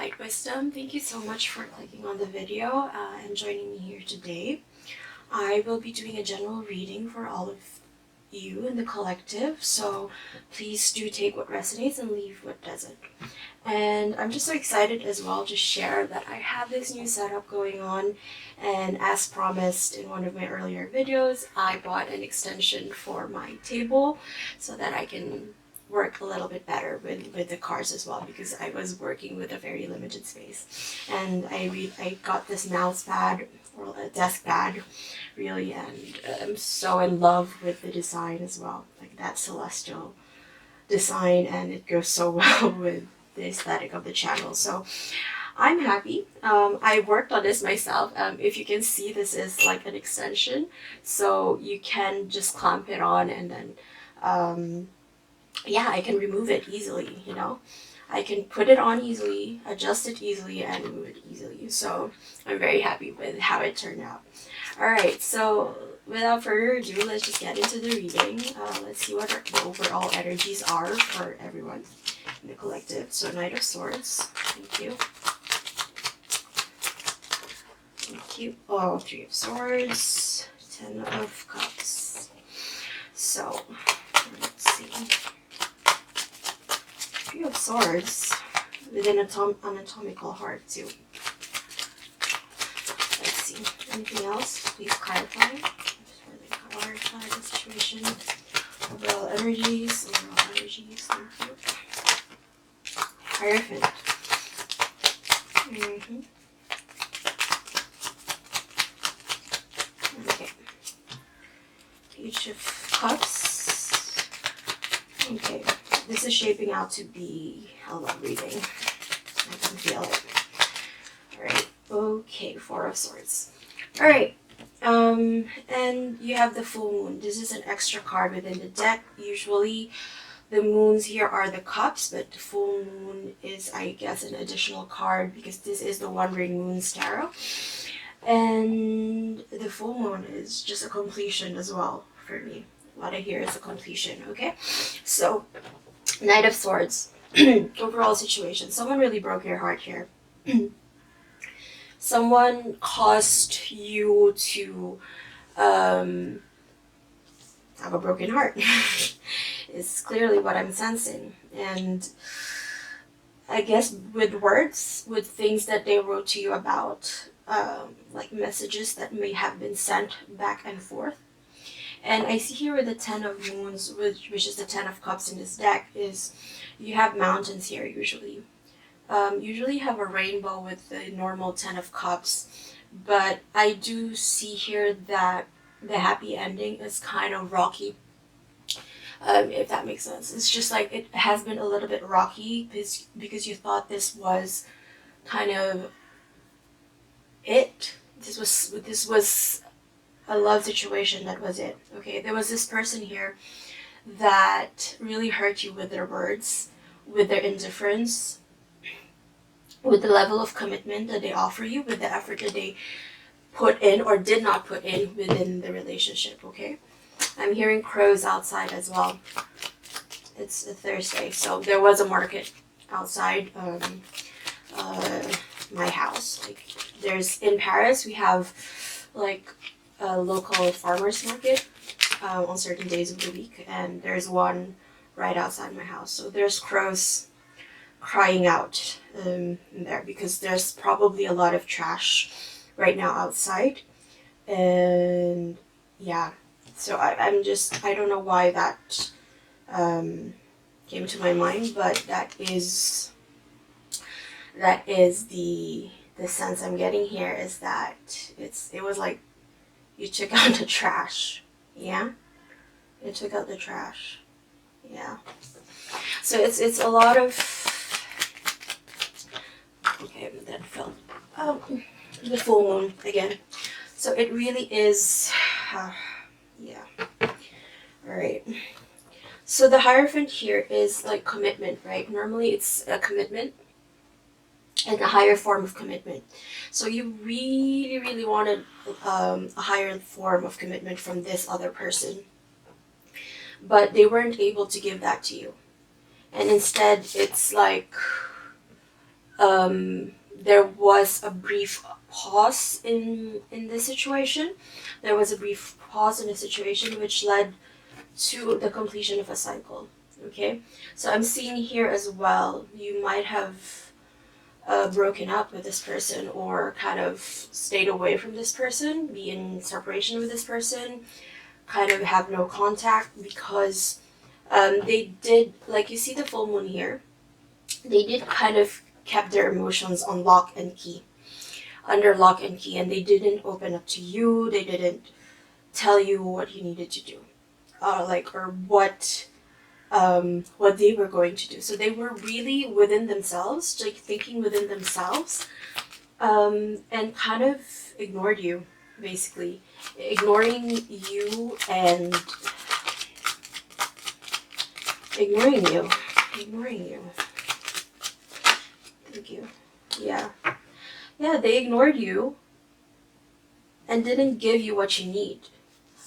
Light Wisdom. Thank you so much for clicking on the video and joining me here today. I will be doing a general reading for all of you in the collective, so please do take what resonates and leave what doesn't. And I'm just so excited as well to share that I have this new setup going on, and as promised in one of my earlier videos, I bought an extension for my table so that I can work a little bit better with the cards as well, because I was working with a very limited space. And I got this mouse pad or a desk pad really, and I'm so in love with the design as well, like that celestial design, and it goes so well with the aesthetic of the channel. So I'm happy. I worked on this myself. If you can see, this is like an extension, so you can just clamp it on, and then yeah, I can remove it easily, you know. I can put it on easily, adjust it easily, and remove it easily. So I'm very happy with how it turned out. Alright, so without further ado, let's just get into the reading. Let's see what the overall energies are for everyone in the collective. So Knight of Swords, thank you. Thank you. Oh, Three of Swords, Ten of Cups. So, let's see. Three of Swords with an anatomical heart too. Let's see. Anything else? Please clarify. Just really clarify the situation. Overall energies. Thank you. Hierophant. Okay. Page of Cups. Okay. This is shaping out to be a long reading. I can feel it. Alright. Okay, Four of Swords. Alright. And you have the full moon. This is an extra card within the deck. Usually the moons here are the cups, but the full moon is, I guess, an additional card because this is the Wandering Moon's Tarot. And the full moon is just a completion as well for me. What I hear is a completion, okay? So, Knight of Swords. Overall situation. Someone really broke your heart here. Someone caused you to have a broken heart. Is clearly what I'm sensing. And I guess with words, with things that they wrote to you about, like messages that may have been sent back and forth. And I see here with the Ten of Moons, which is the Ten of Cups in this deck, is you have mountains here usually. Usually you have a rainbow with the normal Ten of Cups, but I do see here that the happy ending is kind of rocky, if that makes sense. It's just like it has been a little bit rocky because you thought this was kind of it. This was a love situation, that was it. Okay, there was this person here that really hurt you with their words, with their indifference, with the level of commitment that they offer you, with the effort that they put in or did not put in within the relationship, okay? I'm hearing crows outside as well. It's a Thursday, so there was a market outside my house. Like, there's, in Paris, we have like a local farmers market on certain days of the week, and there's one right outside my house. So there's crows crying out there because there's probably a lot of trash right now outside. And yeah, so I don't know why that came to my mind, but that is the sense I'm getting here, is that it was like you took out the trash. Yeah, you took out the trash. Yeah, so it's a lot of, okay, that felt the full moon again. So it really is yeah. All right, so the Hierophant here is like commitment, right? Normally it's a commitment and a higher form of commitment. So you really wanted a higher form of commitment from this other person, but they weren't able to give that to you. And instead, it's like there was a brief pause in this situation. There was a brief pause in the situation which led to the completion of a cycle. Okay, so I'm seeing here as well, you might have broken up with this person or kind of stayed away from this person, be in separation with this person, kind of have no contact because they did, like you see the full moon here, they did kind of kept their emotions on lock and key, under lock and key, and they didn't open up to you, they didn't tell you what you needed to do, or what they were going to do. So they were really within themselves, like thinking within themselves, and kind of ignored you, basically. Ignoring you and ignoring you. Ignoring you. Thank you. Yeah. Yeah, they ignored you and didn't give you what you need.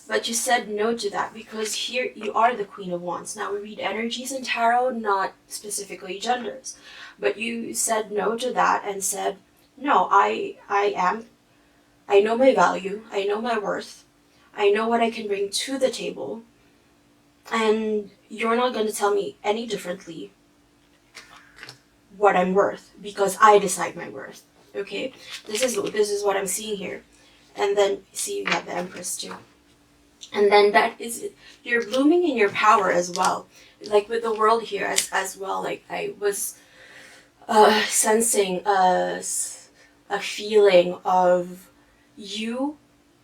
But you said no to that because here you are the Queen of Wands. Now we read energies in tarot, not specifically genders. But you said no to that and said, no, I know my value, I know my worth, I know what I can bring to the table, and you're not going to tell me any differently what I'm worth because I decide my worth. Okay? This is what I'm seeing here. And then see, you have the Empress too. And then that is, you're blooming in your power as well, like with the world here as well. Like I was sensing a feeling of you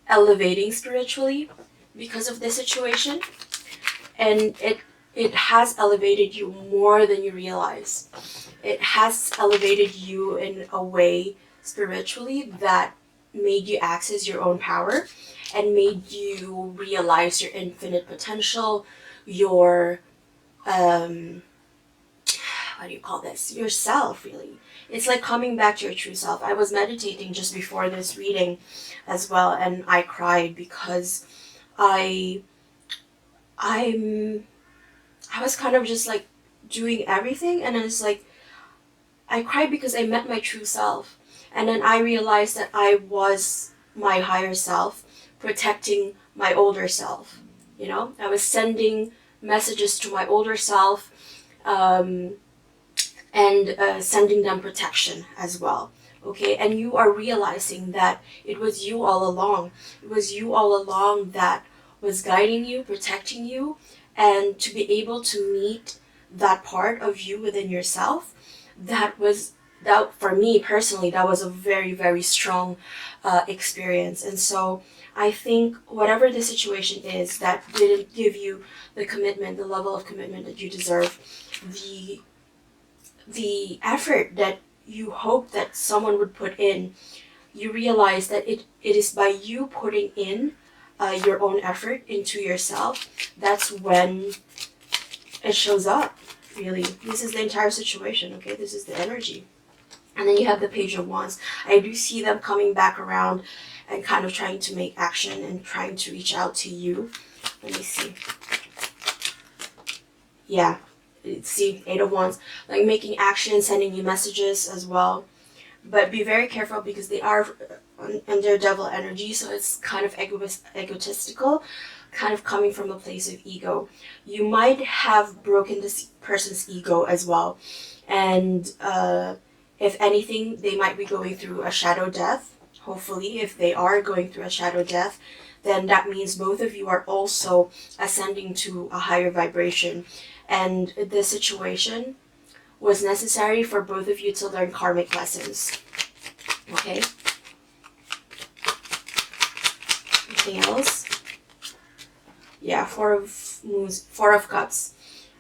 elevating spiritually because of this situation, and it has elevated you more than you realize. It has elevated you in a way spiritually that made you access your own power and made you realize your infinite potential, your what do you call this? Yourself, really. It's like coming back to your true self. I was meditating just before this reading as well, and I cried because I I'm I was kind of just like doing everything, and it's like I cried because I met my true self, and then I realized that I was my higher self protecting my older self. You know, I was sending messages to my older self, um, and sending them protection as well. Okay, and you are realizing that it was you all along. It was you all along that was guiding you, protecting you, and to be able to meet that part of you within yourself, that for me personally, that was a very, very strong experience. And so I think whatever the situation is that didn't give you the commitment, the level of commitment that you deserve, the effort that you hope that someone would put in, you realize that it is by you putting in your own effort into yourself, that's when it shows up, really. This is the entire situation, okay? This is the energy. And then you have the Page of Wands. I do see them coming back around and kind of trying to make action and trying to reach out to you. Let me see. Yeah. See, Eight of Wands, like making action, sending you messages as well. But be very careful because they are under devil energy, so it's kind of egotistical, kind of coming from a place of ego. You might have broken this person's ego as well, and if anything, they might be going through a shadow death. Hopefully, if they are going through a shadow death, then that means both of you are also ascending to a higher vibration. And this situation was necessary for both of you to learn karmic lessons. Okay? Anything else? Yeah, Four of Moons, Four of Cups,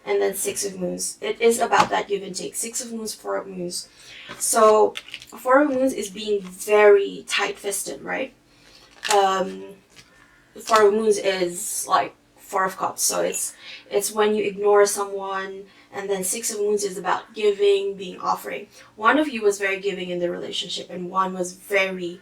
and then Six of Moons. It is about that give and take. Six of Moons, Four of Moons. So, Four of Moons is being very tight-fisted, right? Four of Moons is like Four of Cups, so it's when you ignore someone, and then Six of Moons is about giving, being offering. One of you was very giving in the relationship, and one was very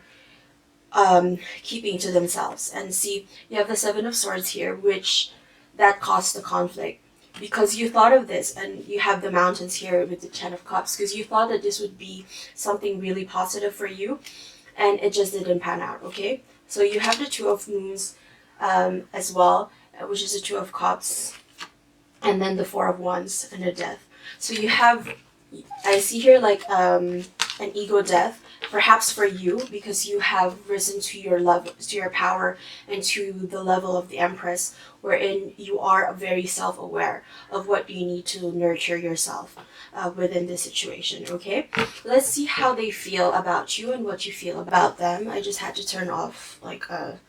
keeping to themselves. And see, you have the Seven of Swords here, which that caused the conflict. because you thought of this, and you have the mountains here with the Ten of Cups, because you thought that this would be something really positive for you, and it just didn't pan out, okay? So you have the Two of Moons as well, which is the Two of Cups, and then the Four of Wands and the Death. So you have, I see here like an ego death, perhaps for you, because you have risen to your level, to your power, and to the level of the Empress, wherein you are very self-aware of what you need to nurture yourself within this situation, okay? Let's see how they feel about you and what you feel about them. I just had to turn off like an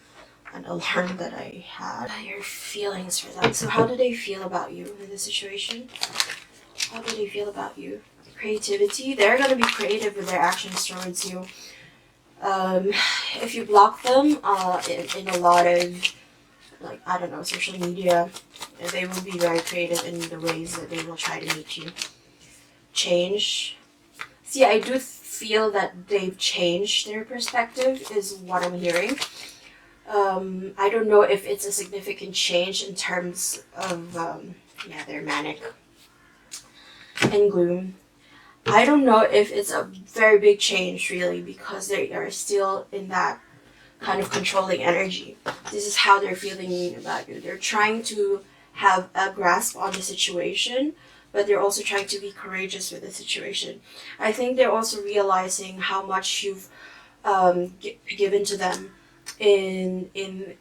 alarm that I had. Your feelings for them. So how do they feel about you in this situation? How do they feel about you? Creativity. They're going to be creative with their actions towards you. If you block them in a lot of, like, I don't know, social media, they will be very creative in the ways that they will try to meet you. Change. See, I do feel that they've changed their perspective, is what I'm hearing. I don't know if it's a significant change in terms of, they're manic and gloom. I don't know if it's a very big change, really, because they are still in that kind of controlling energy. This is how they're feeling about you. They're trying to have a grasp on the situation, but they're also trying to be courageous with the situation. I think they're also realizing how much you've given to them in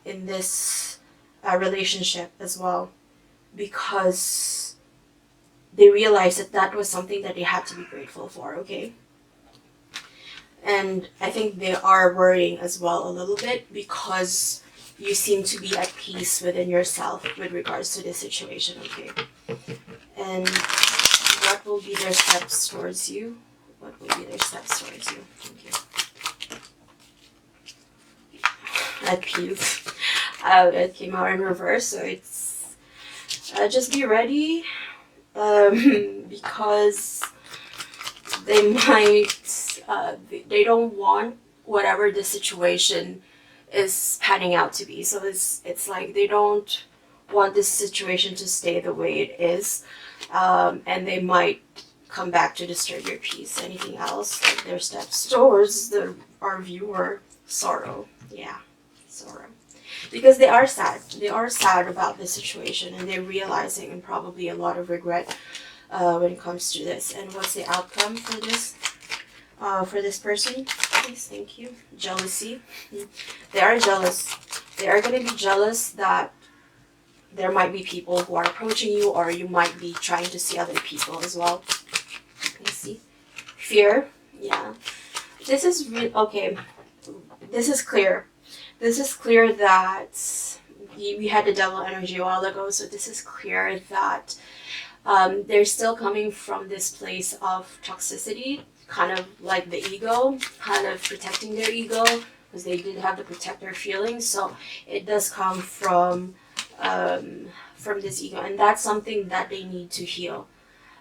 this relationship as well, because they realize that that was something that they had to be grateful for, okay? And I think they are worrying as well a little bit, because you seem to be at peace within yourself with regards to this situation, okay? And what will be their steps towards you? What will be their steps towards you? Thank you. At peace. It came out in reverse, so it's just be ready, because they might they don't want whatever the situation is panning out to be. So it's like they don't want this situation to stay the way it is, and they might come back to disturb your peace. Anything else? Like their steps towards our viewer. Sorrow. Yeah, sorrow. Because they are sad. They are sad about this situation, and they're realizing, and probably a lot of regret when it comes to this. And what's the outcome for this person? Please, thank you. Jealousy. They are jealous. They are going to be jealous that there might be people who are approaching you, or you might be trying to see other people as well. Let's see. Fear. Yeah. This is okay. This is clear. This is clear that we had the devil energy a while ago, so this is clear that they're still coming from this place of toxicity, kind of like the ego, kind of protecting their ego, because they did have to protect their feelings. So it does come from this ego, and that's something that they need to heal.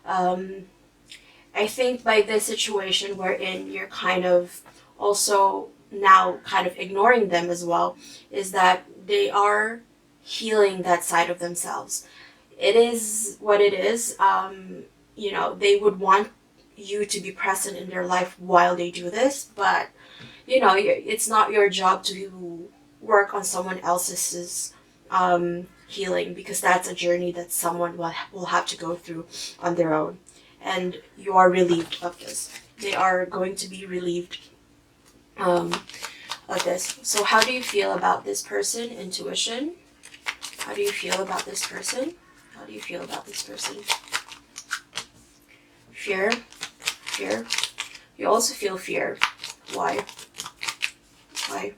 I think by this situation wherein you're kind of also now kind of ignoring them as well, is that they are healing that side of themselves. It is what it is. They would want you to be present in their life while they do this, but it's not your job to work on someone else's healing, because that's a journey that someone will have to go through on their own. And you are relieved of this. They are going to be relieved of this. So how do you feel about this person? Intuition. How do you feel about this person? How do you feel about this person? Fear. Fear. You also feel fear. Why? Why?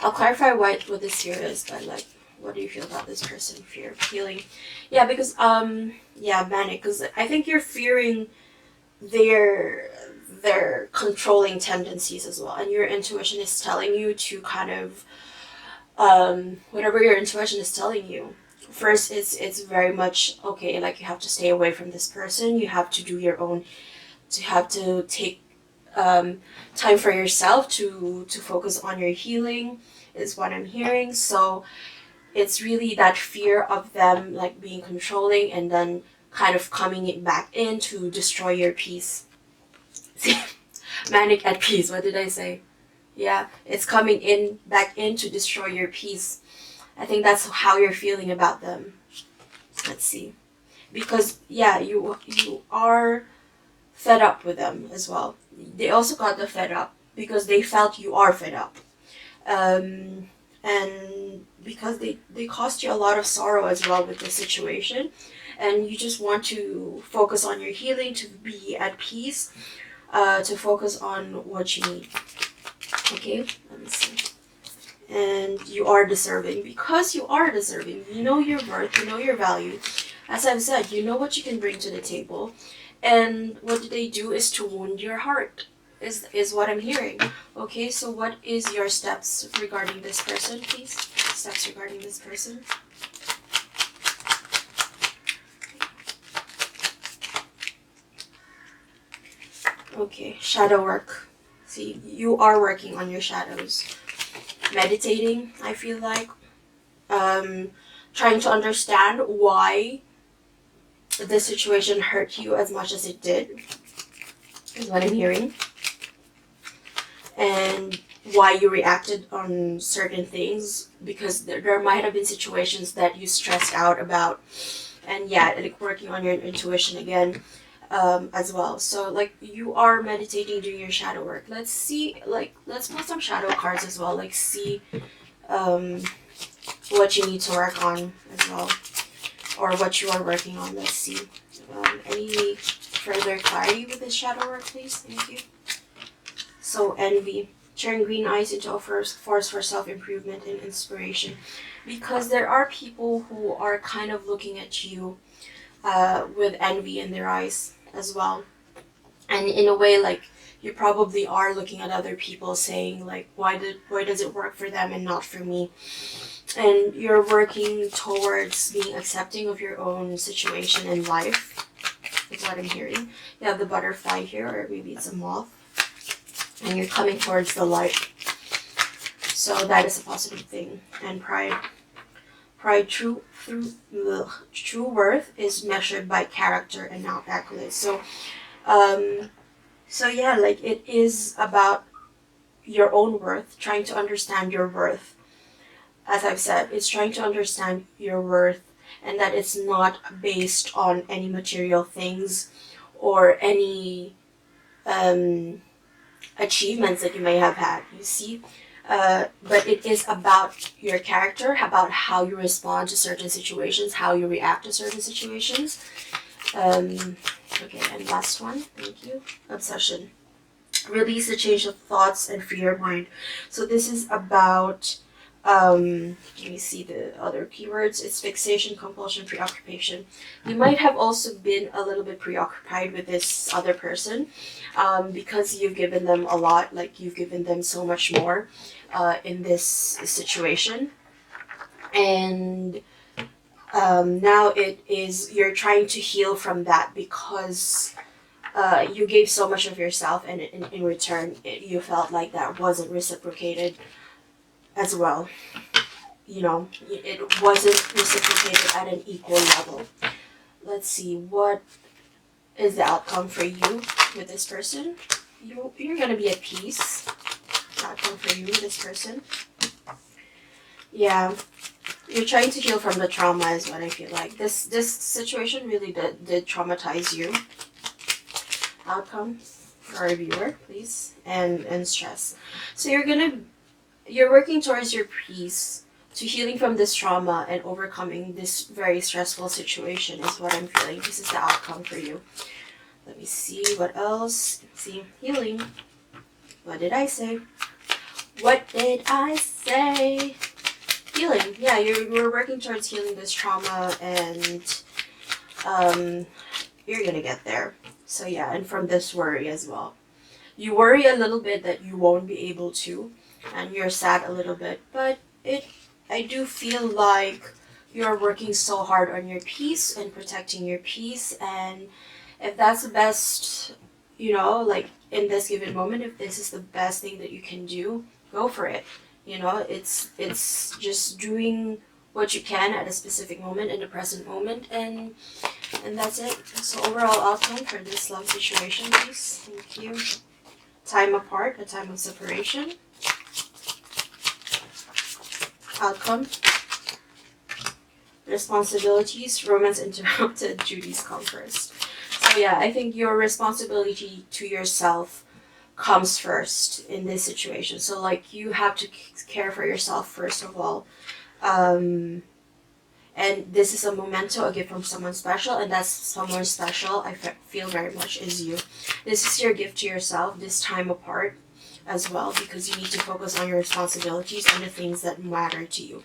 I'll clarify what this fear is, but like, what do you feel about this person? Fear. Feeling. Yeah, because manic, because I think you're fearing their controlling tendencies as well, and your intuition is telling you to kind of whatever your intuition is telling you. First, it's very much okay, like you have to stay away from this person, you have to do your own, to have to take time for yourself to focus on your healing, is what I'm hearing. So it's really that fear of them like being controlling and then kind of coming it back in to destroy your peace. See, manic at peace, what did I say? Yeah, it's coming in back in to destroy your peace. I think that's how you're feeling about them. Let's see. Because yeah, you are fed up with them as well. They also got the fed up because they felt you are fed up. And because they caused you a lot of sorrow as well with the situation, and you just want to focus on your healing, to be at peace, to focus on what you need. Okay, let me see. And you are deserving, because you are deserving. You know your worth, you know your value. As I've said, you know what you can bring to the table, and what they do is to wound your heart, is what I'm hearing. Okay, so what is your steps regarding this person, please? Steps regarding this person. Okay, shadow work. See, you are working on your shadows. Meditating, I feel like. Trying to understand why the situation hurt you as much as it did, is what I'm hearing. And why you reacted on certain things, because there might have been situations that you stressed out about. And yeah, like working on your intuition again, as well. So like you are meditating, doing your shadow work. Let's see, like let's pull some shadow cards as well, like see um, what you need to work on as well, or what you are working on. Let's see. Any further clarity with this shadow work, please? Thank you. So envy. Turn green eyes into a force for self-improvement and inspiration. Because there are people who are kind of looking at you with envy in their eyes as well. And in a way, like, you probably are looking at other people saying, like, why does it work for them and not for me? And you're working towards being accepting of your own situation in life, is what I'm hearing. You have the butterfly here, or maybe it's a moth. And you're coming towards the light. So that is a positive thing. And pride. Pride, true worth is measured by character and not accolades. So yeah, like it is about your own worth, trying to understand your worth. As I've said, it's trying to understand your worth, and that it's not based on any material things or any achievements that you may have had, you see. But it is about your character, about how you respond to certain situations, how you react to certain situations. Okay, and last one, thank you. Obsession. Release the change of thoughts and free your mind. So this is about, let me see the other keywords. It's fixation, compulsion, preoccupation. You might have also been a little bit preoccupied with this other person, because you've given them a lot, like you've given them so much more in this situation. And now it is, you're trying to heal from that, because you gave so much of yourself, and in return, you felt like that wasn't reciprocated as well. You know, it wasn't reciprocated at an equal level. Let's see, what is the outcome for you with this person? You're gonna be at peace. The outcome for you with this person. Yeah, you're trying to heal from the trauma is what I feel like. This situation really did traumatize you. Outcome for our viewer, please, and stress. So you're working towards your peace, to healing from this trauma and overcoming this very stressful situation is what I'm feeling. This is the outcome for you. Let me see what else. See, healing. What did I say? What did I say? Healing. Yeah, you're working towards healing this trauma, and you're gonna get there. So yeah, and from this worry as well. You worry a little bit that you won't be able to, and you're sad a little bit, but I do feel like you're working so hard on your peace and protecting your peace, and if that's the best, like in this given moment, if this is the best thing that you can do, go for it. It's just doing what you can at a specific moment in the present moment, and that's it. So overall outcome for this love situation, please. Thank you. Time apart, a time of separation. Outcome. Responsibilities, romance interrupted, duties come first. So yeah, I think your responsibility to yourself comes first in this situation. So like you have to care for yourself first of all. And this is a memento, a gift from someone special, and that's someone special I feel very much is you. This is your gift to yourself, this time apart as well, because you need to focus on your responsibilities and the things that matter to you.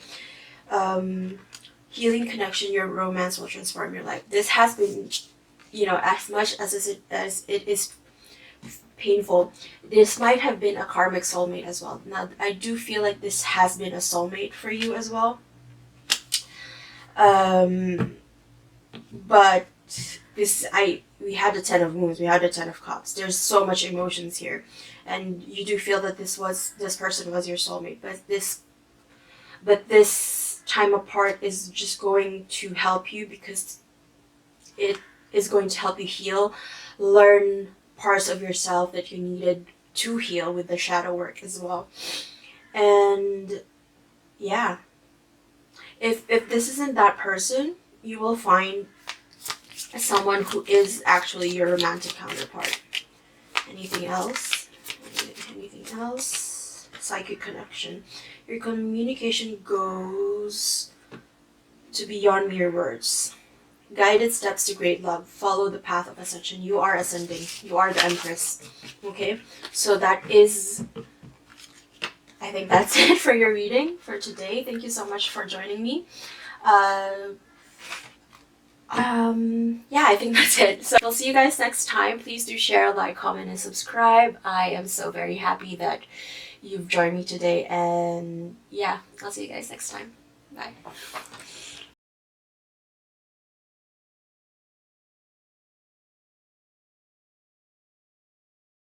Healing connection, your romance will transform your life. This has been, as much as it is painful, this might have been a karmic soulmate as well. Now, I do feel like this has been a soulmate for you as well. But we had the 10 of Moons, we had the 10 of Cups. There's so much emotions here, and you do feel that this person was your soulmate. But this time apart is just going to help you, because it is going to help you heal, learn parts of yourself that you needed to heal with the shadow work as well. And yeah, if this isn't that person, you will find someone who is actually your romantic counterpart. Anything else? Anything else? Psychic connection. Your communication goes to beyond mere words. Guided steps to great love. Follow the path of ascension. You are ascending. You are the Empress. Okay? So that is... I think that's it for your reading for today. Thank you so much for joining me. Yeah, I think that's it. So I'll see you guys next time. Please do share, like, comment, and subscribe. I am so very happy that you've joined me today. And yeah, I'll see you guys next time. Bye.